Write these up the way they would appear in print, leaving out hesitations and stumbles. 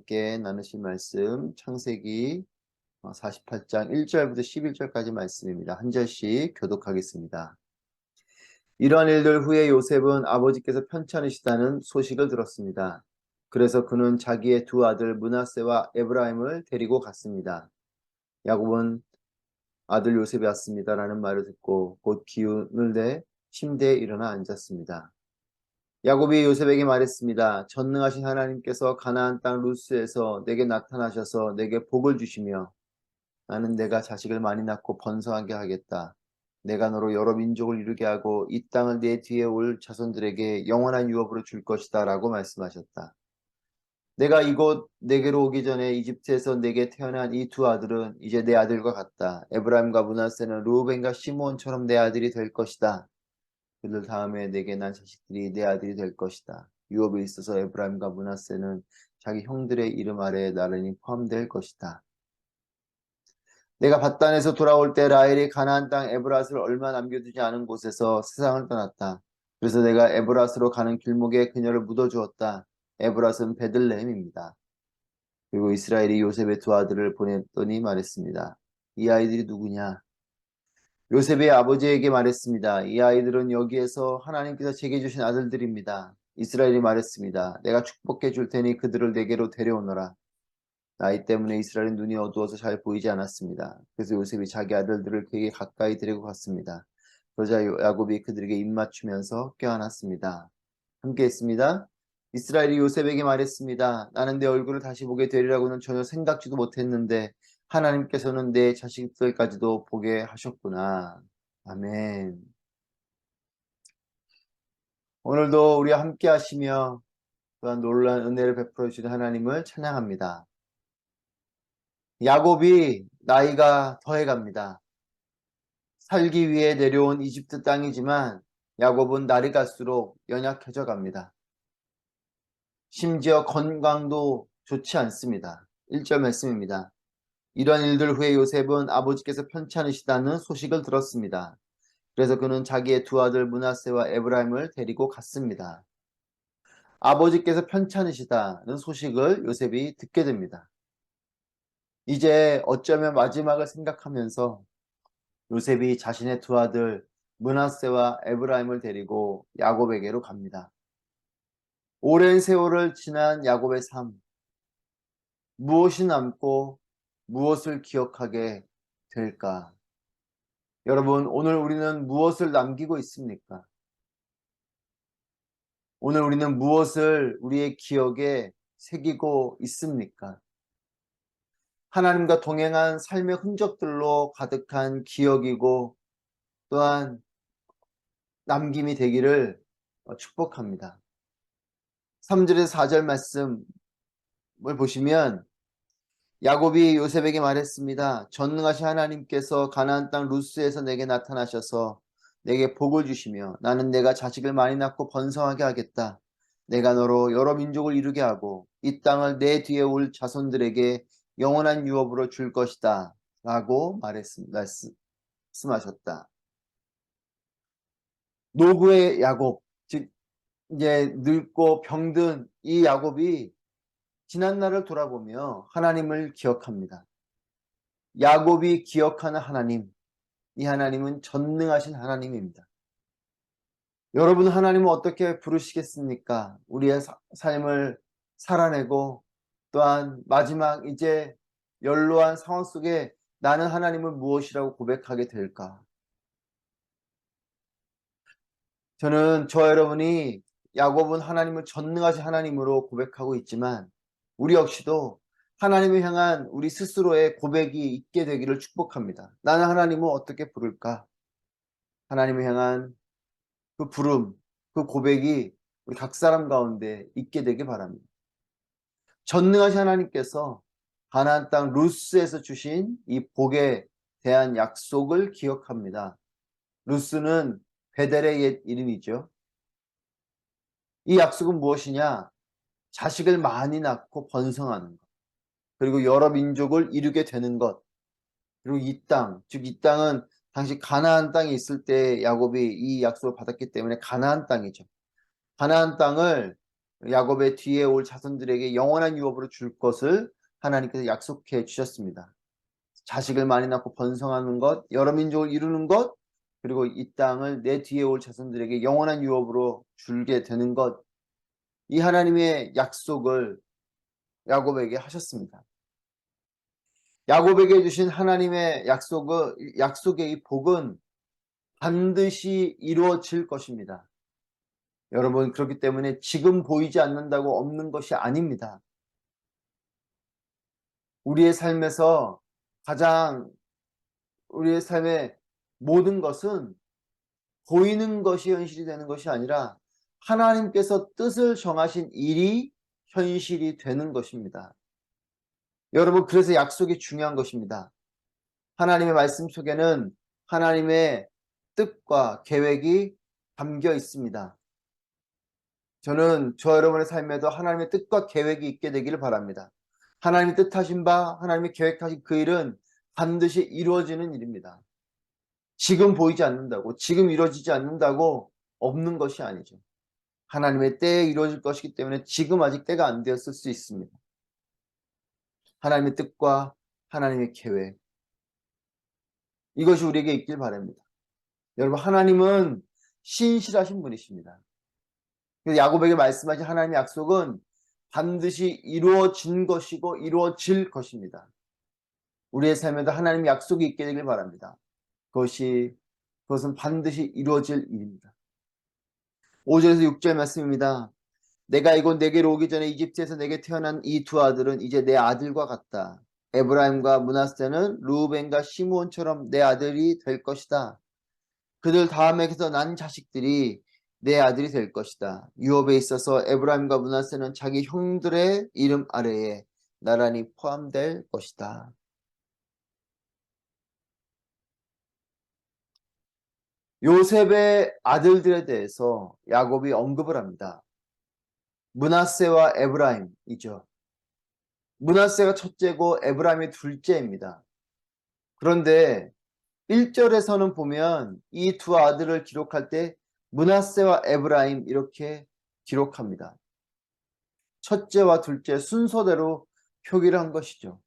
함께 나누실 말씀 창세기 48장 1절부터 11절까지 말씀입니다. 한 절씩 교독하겠습니다. 이러한 일들 후에 요셉은 아버지께서 편찮으시다는 소식을 들었습니다. 그래서 그는 자기의 두 아들 므낫세와 에브라임을 데리고 갔습니다. 야곱은 아들 요셉이 왔습니다라는 말을 듣고 곧 기운을 내 침대에 일어나 앉았습니다. 야곱이 요셉에게 말했습니다. 전능하신 하나님께서 가나안 땅 루스에서 내게 나타나셔서 내게 복을 주시며 나는 내가 자식을 많이 낳고 번성하게 하겠다. 내가 너로 여러 민족을 이루게 하고 이 땅을 내 뒤에 올 자손들에게 영원한 유업으로 줄 것이다 라고 말씀하셨다. 내가 이곳 내게로 오기 전에 이집트에서 내게 태어난 이 두 아들은 이제 내 아들과 같다. 에브라임과 므낫세는 르우벤과 시므온처럼 내 아들이 될 것이다. 그들 다음에 내게 난 자식들이 내 아들이 될 것이다. 유업에 있어서 에브라임과 므낫세는 자기 형들의 이름 아래에 나란히 포함될 것이다. 내가 밧단에서 돌아올 때 라헬이 가나안 땅 에브라스를 얼마 남겨두지 않은 곳에서 세상을 떠났다. 그래서 내가 에브라스로 가는 길목에 그녀를 묻어주었다. 에브라스는 베들레헴입니다. 그리고 이스라엘이 요셉의 두 아들을 보냈더니 말했습니다. 이 아이들이 누구냐? 요셉의 아버지에게 말했습니다. 이 아이들은 여기에서 하나님께서 제게 주신 아들들입니다. 이스라엘이 말했습니다. 내가 축복해 줄 테니 그들을 내게로 데려오너라. 나이 때문에 이스라엘은 눈이 어두워서 잘 보이지 않았습니다. 그래서 요셉이 자기 아들들을 그에게 가까이 데리고 갔습니다. 그러자 야곱이 그들에게 입맞추면서 껴안았습니다. 함께 했습니다. 이스라엘이 요셉에게 말했습니다. 나는 내 얼굴을 다시 보게 되리라고는 전혀 생각지도 못했는데 하나님께서는 내 자식들까지도 보게 하셨구나. 아멘. 오늘도 우리와 함께 하시며 또한 놀라운 은혜를 베풀어 주시는 하나님을 찬양합니다. 야곱이 나이가 더해갑니다. 살기 위해 내려온 이집트 땅이지만 야곱은 날이 갈수록 연약해져 갑니다. 심지어 건강도 좋지 않습니다. 1절 말씀입니다. 이런 일들 후에 요셉은 아버지께서 편찮으시다는 소식을 들었습니다. 그래서 그는 자기의 두 아들 므낫세와 에브라임을 데리고 갔습니다. 아버지께서 편찮으시다는 소식을 요셉이 듣게 됩니다. 이제 어쩌면 마지막을 생각하면서 요셉이 자신의 두 아들 므낫세와 에브라임을 데리고 야곱에게로 갑니다. 오랜 세월을 지난 야곱의 삶, 무엇이 남고 무엇을 기억하게 될까? 여러분, 오늘 우리는 무엇을 남기고 있습니까? 오늘 우리는 무엇을 우리의 기억에 새기고 있습니까? 하나님과 동행한 삶의 흔적들로 가득한 기억이고 또한 남김이 되기를 축복합니다. 3절에서 4절 말씀을 보시면 야곱이 요셉에게 말했습니다. 전능하신 하나님께서 가나안 땅 루스에서 내게 나타나셔서 내게 복을 주시며 나는 내가 자식을 많이 낳고 번성하게 하겠다. 내가 너로 여러 민족을 이루게 하고 이 땅을 내 뒤에 올 자손들에게 영원한 유업으로 줄 것이다. 라고 말씀하셨다. 노구의 야곱, 즉 이제 늙고 병든 이 야곱이 지난 날을 돌아보며 하나님을 기억합니다. 야곱이 기억하는 하나님, 이 하나님은 전능하신 하나님입니다. 여러분, 하나님은 어떻게 부르시겠습니까? 우리의 삶을 살아내고 또한 마지막 이제 연로한 상황 속에 나는 하나님을 무엇이라고 고백하게 될까? 저는 여러분이 야곱은 하나님을 전능하신 하나님으로 고백하고 있지만 우리 역시도 하나님을 향한 우리 스스로의 고백이 있게 되기를 축복합니다. 나는 하나님을 어떻게 부를까? 하나님을 향한 그 부름, 그 고백이 우리 각 사람 가운데 있게 되길 바랍니다. 전능하신 하나님께서 가나안 땅 루스에서 주신 이 복에 대한 약속을 기억합니다. 루스는 베델의 옛 이름이죠. 이 약속은 무엇이냐? 자식을 많이 낳고 번성하는 것, 그리고 여러 민족을 이루게 되는 것, 그리고 이 땅, 즉 이 땅은 당시 가나안 땅에 있을 때 야곱이 이 약속을 받았기 때문에 가나안 땅이죠. 가나안 땅을 야곱의 뒤에 올 자손들에게 영원한 유업으로 줄 것을 하나님께서 약속해 주셨습니다. 자식을 많이 낳고 번성하는 것, 여러 민족을 이루는 것, 그리고 이 땅을 내 뒤에 올 자손들에게 영원한 유업으로 줄게 되는 것, 이 하나님의 약속을 야곱에게 하셨습니다. 야곱에게 주신 하나님의 약속의 이 복은 반드시 이루어질 것입니다. 여러분, 그렇기 때문에 지금 보이지 않는다고 없는 것이 아닙니다. 우리의 삶에서 가장 우리의 삶의 모든 것은 보이는 것이 현실이 되는 것이 아니라 하나님께서 뜻을 정하신 일이 현실이 되는 것입니다. 여러분, 그래서 약속이 중요한 것입니다. 하나님의 말씀 속에는 하나님의 뜻과 계획이 담겨 있습니다. 저는 저 여러분의 삶에도 하나님의 뜻과 계획이 있게 되기를 바랍니다. 하나님이 뜻하신 바, 하나님이 계획하신 그 일은 반드시 이루어지는 일입니다. 지금 보이지 않는다고, 지금 이루어지지 않는다고 없는 것이 아니죠. 하나님의 때에 이루어질 것이기 때문에 지금 아직 때가 안 되었을 수 있습니다. 하나님의 뜻과 하나님의 계획, 이것이 우리에게 있길 바랍니다. 여러분, 하나님은 신실하신 분이십니다. 그래서 야곱에게 말씀하신 하나님의 약속은 반드시 이루어진 것이고 이루어질 것입니다. 우리의 삶에도 하나님의 약속이 있게 되길 바랍니다. 그것은 반드시 이루어질 일입니다. 5절에서 6절 말씀입니다. 내가 이곳 내게로 오기 전에 이집트에서 내게 태어난 이 두 아들은 이제 내 아들과 같다. 에브라임과 므낫세는 르우벤과 시므온처럼 내 아들이 될 것이다. 그들 다음에서 난 자식들이 내 아들이 될 것이다. 유업에 있어서 에브라임과 므낫세는 자기 형들의 이름 아래에 나란히 포함될 것이다. 요셉의 아들들에 대해서 야곱이 언급을 합니다. 므낫세와 에브라임이죠. 므낫세가 첫째고 에브라임이 둘째입니다. 그런데 1절에서는 보면 이 두 아들을 기록할 때 므낫세와 에브라임 이렇게 기록합니다. 첫째와 둘째 순서대로 표기를 한 것이죠.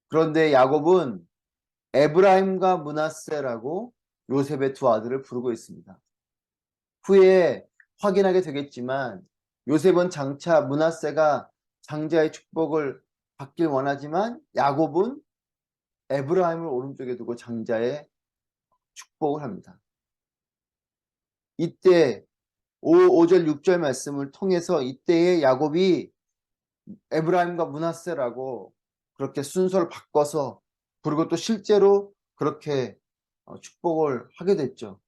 그런데 야곱은 에브라임과 므낫세라고 요셉의 두 아들을 부르고 있습니다. 후에 확인하게 되겠지만 요셉은 장차 므낫세가 장자의 축복을 받길 원하지만 야곱은 에브라임을 오른쪽에 두고 장자의 축복을 합니다. 이때 5절 6절 말씀을 통해서 이때의 야곱이 에브라임과 므낫세라고 그렇게 순서를 바꿔서 그리고 또 실제로 그렇게 축복을 하게 됐죠.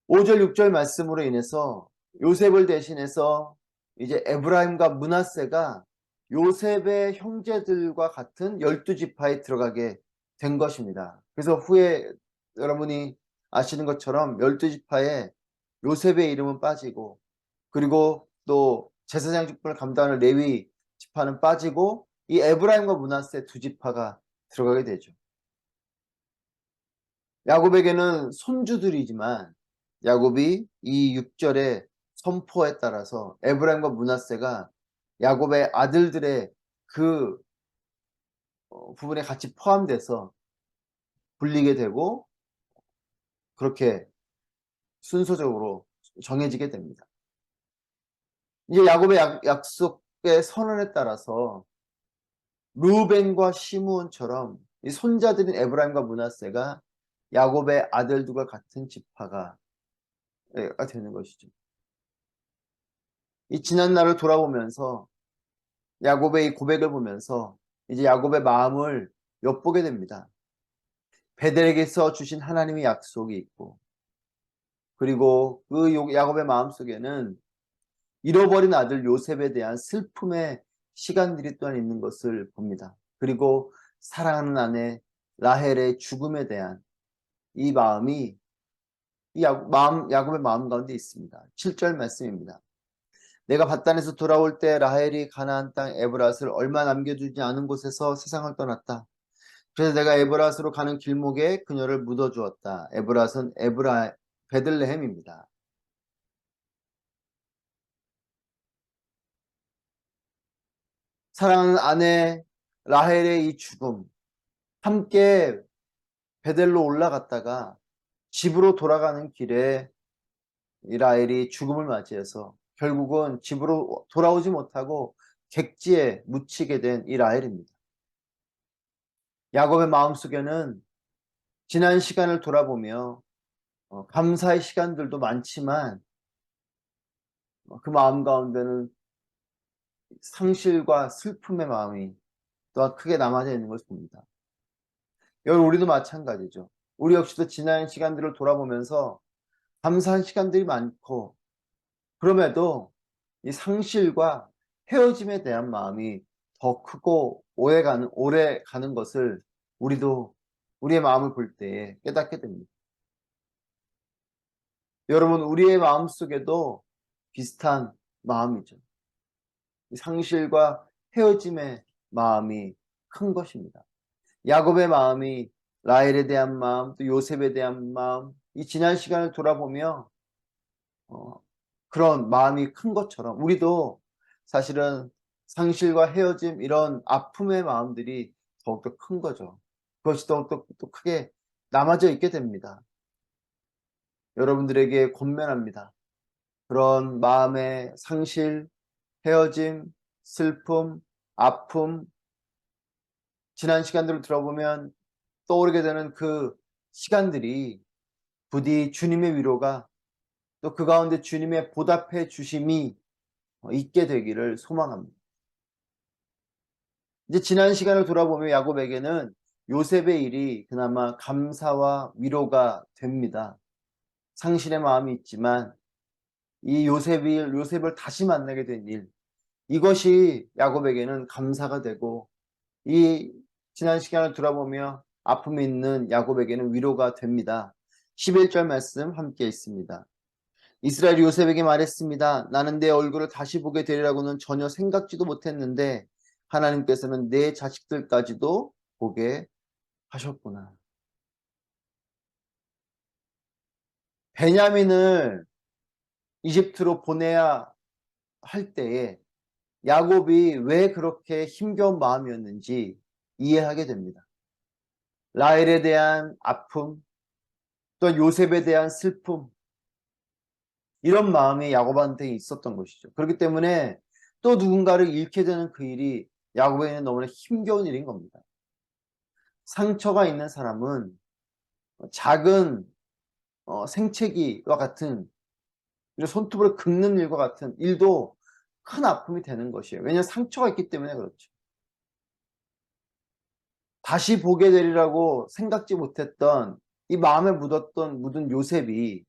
5절 6절 말씀으로 인해서 요셉을 대신해서 이제 에브라임과 므낫세가 요셉의 형제들과 같은 12지파에 들어가게 된 것입니다. 그래서 후에 여러분이 아시는 것처럼 12지파에 요셉의 이름은 빠지고 그리고 또 제사장 직분을 감당하는 레위 지파는 빠지고 이 에브라임과 므낫세 두 지파가 들어가게 되죠. 야곱에게는 손주들이지만 야곱이 이 6절의 선포에 따라서 에브라임과 므낫세가 야곱의 아들들의 그 부분에 같이 포함돼서 불리게 되고 그렇게 순서적으로 정해지게 됩니다. 이제 야곱의 약속의 선언에 따라서 루벤과 시므온처럼 이 손자들인 에브라임과 므낫세가 야곱의 아들들과 같은 지파가 되는 것이죠. 이 지난 날을 돌아보면서 야곱의 이 고백을 보면서 이제 야곱의 마음을 엿보게 됩니다. 베델에게서 주신 하나님의 약속이 있고 그리고 그 야곱의 마음속에는 잃어버린 아들 요셉에 대한 슬픔의 시간들이 또한 있는 것을 봅니다. 그리고 사랑하는 아내 라헬의 죽음에 대한 이 마음이 야곱의 마음 가운데 있습니다. 7절 말씀입니다. 내가 밧단에서 돌아올 때 라헬이 가나안 땅 에브랏을 얼마 남겨두지 않은 곳에서 세상을 떠났다. 그래서 내가 에브랏으로 가는 길목에 그녀를 묻어주었다. 에브랏은 베들레헴입니다. 사랑하는 아내 라헬의 이 죽음, 함께 베델로 올라갔다가 집으로 돌아가는 길에 이 라헬이 죽음을 맞이해서 결국은 집으로 돌아오지 못하고 객지에 묻히게 된 이 라헬입니다. 야곱의 마음속에는 지난 시간을 돌아보며 감사의 시간들도 많지만 그 마음 가운데는 상실과 슬픔의 마음이 또한 크게 남아져 있는 것을 봅니다. 여러분, 우리도 마찬가지죠. 우리 역시도 지난 시간들을 돌아보면서 감사한 시간들이 많고, 그럼에도 이 상실과 헤어짐에 대한 마음이 더 크고 오래 가는 것을 우리도 우리의 마음을 볼 때에 깨닫게 됩니다. 여러분, 우리의 마음 속에도 비슷한 마음이죠. 상실과 헤어짐의 마음이 큰 것입니다. 야곱의 마음이 라헬에 대한 마음, 또 요셉에 대한 마음, 이 지난 시간을 돌아보며 그런 마음이 큰 것처럼 우리도 사실은 상실과 헤어짐, 이런 아픔의 마음들이 더욱더 큰 거죠. 그것이 더욱더 또 크게 남아져 있게 됩니다. 여러분들에게 권면합니다. 그런 마음의 상실, 헤어짐, 슬픔, 아픔, 지난 시간들을 들어보면 떠오르게 되는 그 시간들이 부디 주님의 위로가, 또 그 가운데 주님의 보답해 주심이 있게 되기를 소망합니다. 이제 지난 시간을 돌아보며 야곱에게는 요셉의 일이 그나마 감사와 위로가 됩니다. 상실의 마음이 있지만 이 요셉을 다시 만나게 된 일, 이것이 야곱에게는 감사가 되고, 이 지난 시간을 돌아보며 아픔이 있는 야곱에게는 위로가 됩니다. 11절 말씀 함께 있습니다. 이스라엘이 요셉에게 말했습니다. 나는 내 얼굴을 다시 보게 되리라고는 전혀 생각지도 못했는데 하나님께서는 내 자식들까지도 보게 하셨구나. 베냐민을 이집트로 보내야 할 때에 야곱이 왜 그렇게 힘겨운 마음이었는지 이해하게 됩니다. 라헬에 대한 아픔, 또 요셉에 대한 슬픔, 이런 마음이 야곱한테 있었던 것이죠. 그렇기 때문에 또 누군가를 잃게 되는 그 일이 야곱에게는 너무나 힘겨운 일인 겁니다. 상처가 있는 사람은 작은 생채기와 같은, 손톱으로 긁는 일과 같은 일도 큰 아픔이 되는 것이에요. 왜냐하면 상처가 있기 때문에 그렇죠. 다시 보게 되리라고 생각지 못했던 이 마음에 묻은 요셉이,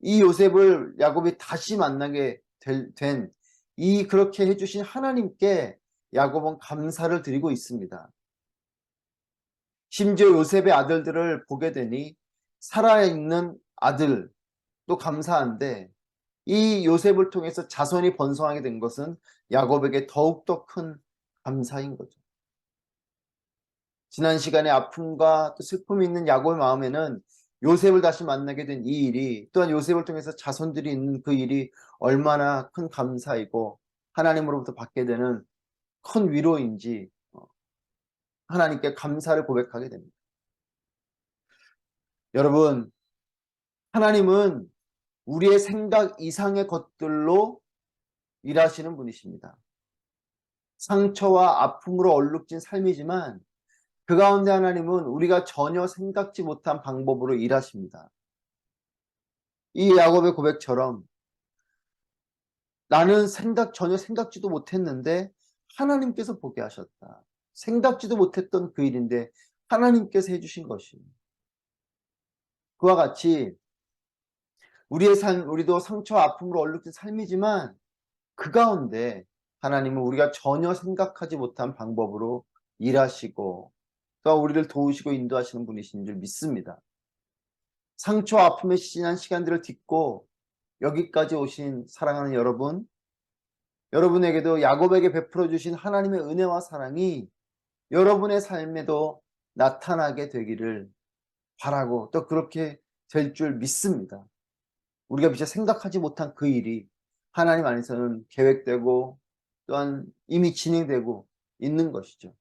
이 요셉을 야곱이 다시 만나게 된 이 그렇게 해주신 하나님께 야곱은 감사를 드리고 있습니다. 심지어 요셉의 아들들을 보게 되니 살아있는 아들도 감사한데, 이 요셉을 통해서 자손이 번성하게 된 것은 야곱에게 더욱더 큰 감사인 거죠. 지난 시간에 아픔과 또 슬픔이 있는 야곱의 마음에는 요셉을 다시 만나게 된 이 일이, 또한 요셉을 통해서 자손들이 있는 그 일이 얼마나 큰 감사이고 하나님으로부터 받게 되는 큰 위로인지 하나님께 감사를 고백하게 됩니다. 여러분, 하나님은 우리의 생각 이상의 것들로 일하시는 분이십니다. 상처와 아픔으로 얼룩진 삶이지만 그 가운데 하나님은 우리가 전혀 생각지 못한 방법으로 일하십니다. 이 야곱의 고백처럼 나는 전혀 생각지도 못했는데 하나님께서 보게 하셨다. 생각지도 못했던 그 일인데 하나님께서 해주신 것입니다. 그와 같이 우리의 삶, 우리도 상처와 아픔으로 얼룩진 삶이지만 그 가운데 하나님은 우리가 전혀 생각하지 못한 방법으로 일하시고 또 우리를 도우시고 인도하시는 분이신 줄 믿습니다. 상처와 아픔에 지난 시간들을 딛고 여기까지 오신 사랑하는 여러분, 여러분에게도 야곱에게 베풀어 주신 하나님의 은혜와 사랑이 여러분의 삶에도 나타나게 되기를 바라고, 또 그렇게 될 줄 믿습니다. 우리가 미처 생각하지 못한 그 일이 하나님 안에서는 계획되고 또한 이미 진행되고 있는 것이죠.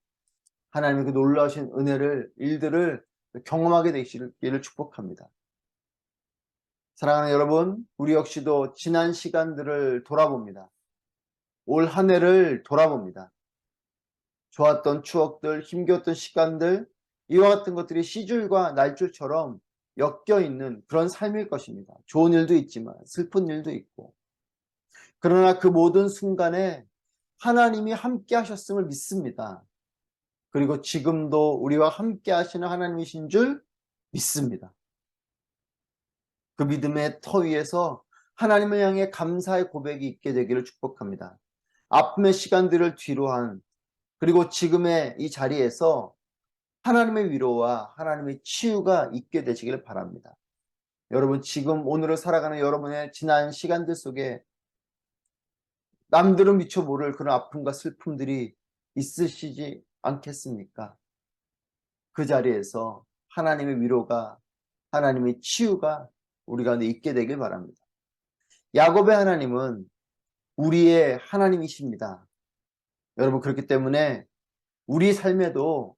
하나님의 그 놀라우신 은혜를, 일들을 경험하게 되시기를 축복합니다. 사랑하는 여러분, 우리 역시도 지난 시간들을 돌아봅니다. 올 한 해를 돌아봅니다. 좋았던 추억들, 힘겨웠던 시간들, 이와 같은 것들이 시줄과 날줄처럼 엮여있는 그런 삶일 것입니다. 좋은 일도 있지만 슬픈 일도 있고, 그러나 그 모든 순간에 하나님이 함께 하셨음을 믿습니다. 그리고 지금도 우리와 함께 하시는 하나님이신 줄 믿습니다. 그 믿음의 터 위에서 하나님을 향해 감사의 고백이 있게 되기를 축복합니다. 아픔의 시간들을 뒤로한, 그리고 지금의 이 자리에서 하나님의 위로와 하나님의 치유가 있게 되시기를 바랍니다. 여러분, 지금 오늘을 살아가는 여러분의 지난 시간들 속에 남들은 미처 모를 그런 아픔과 슬픔들이 있으시지 않겠습니까? 그 자리에서 하나님의 위로가, 하나님의 치유가 우리 가운데 있게 되길 바랍니다. 야곱의 하나님은 우리의 하나님이십니다. 여러분, 그렇기 때문에 우리 삶에도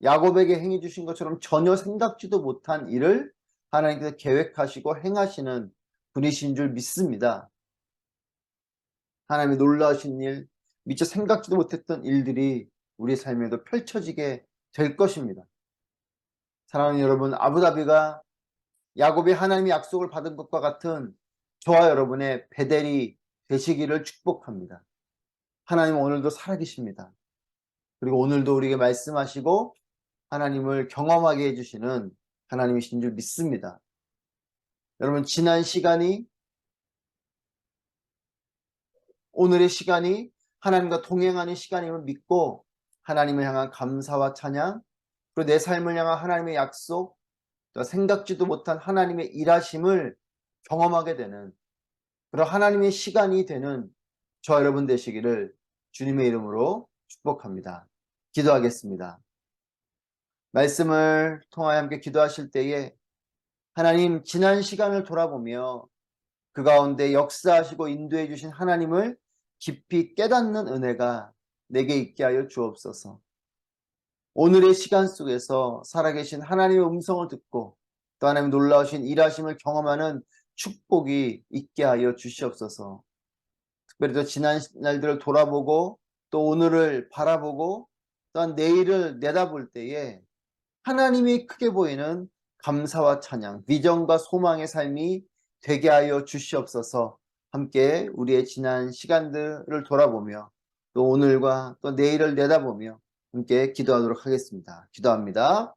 야곱에게 행해 주신 것처럼 전혀 생각지도 못한 일을 하나님께서 계획하시고 행하시는 분이신 줄 믿습니다. 하나님의 놀라우신 일, 미처 생각지도 못했던 일들이 우리 삶에도 펼쳐지게 될 것입니다. 사랑하는 여러분, 아부다비가 야곱이 하나님의 약속을 받은 것과 같은 저와 여러분의 베델이 되시기를 축복합니다. 하나님은 오늘도 살아계십니다. 그리고 오늘도 우리에게 말씀하시고 하나님을 경험하게 해주시는 하나님이신 줄 믿습니다. 여러분, 지난 시간이, 오늘의 시간이 하나님과 동행하는 시간임을 믿고 하나님을 향한 감사와 찬양, 그리고 내 삶을 향한 하나님의 약속, 또 생각지도 못한 하나님의 일하심을 경험하게 되는 그런 하나님의 시간이 되는 저 여러분 되시기를 주님의 이름으로 축복합니다. 기도하겠습니다. 말씀을 통하여 함께 기도하실 때에 하나님, 지난 시간을 돌아보며 그 가운데 역사하시고 인도해 주신 하나님을 깊이 깨닫는 은혜가 내게 있게 하여 주옵소서. 오늘의 시간 속에서 살아계신 하나님의 음성을 듣고 또 하나님의 놀라우신 일하심을 경험하는 축복이 있게 하여 주시옵소서. 특별히 또 지난 날들을 돌아보고 또 오늘을 바라보고 또한 내일을 내다볼 때에 하나님이 크게 보이는 감사와 찬양, 비전과 소망의 삶이 되게 하여 주시옵소서. 함께 우리의 지난 시간들을 돌아보며 또 오늘과 또 내일을 내다보며 함께 기도하도록 하겠습니다. 기도합니다.